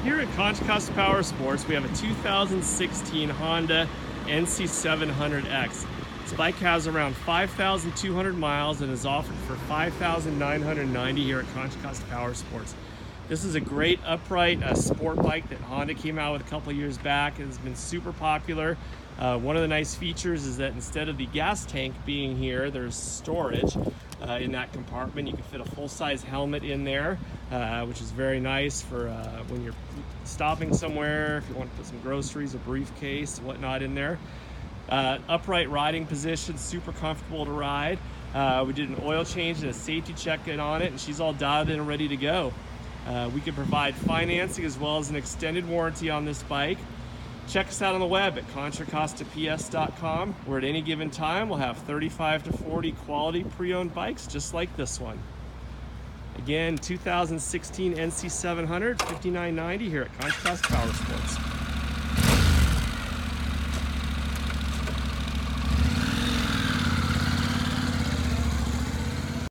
Here at Contra Costa Powersports, we have a 2016 Honda NC700X. This bike has around 5,200 miles and is offered for $5,990 here at Contra Costa Powersports. This is a great upright sport bike that Honda came out with a couple years back. It has been super popular. One of the nice features is that instead of the gas tank being here, there's storage in that compartment. You can fit a full-size helmet in there, which is very nice for when you're stopping somewhere, if you want to put some groceries, a briefcase, whatnot in there. Upright riding position, super comfortable to ride. We did an oil change and a safety check-in on it, and she's all dialed in and ready to go. We can provide financing as well as an extended warranty on this bike. Check us out on the web at contracostaps.com, where at any given time we'll have 35 to 40 quality pre-owned bikes just like this one. Again, 2016 NC700, $59.90 here at Contra Costa Powersports.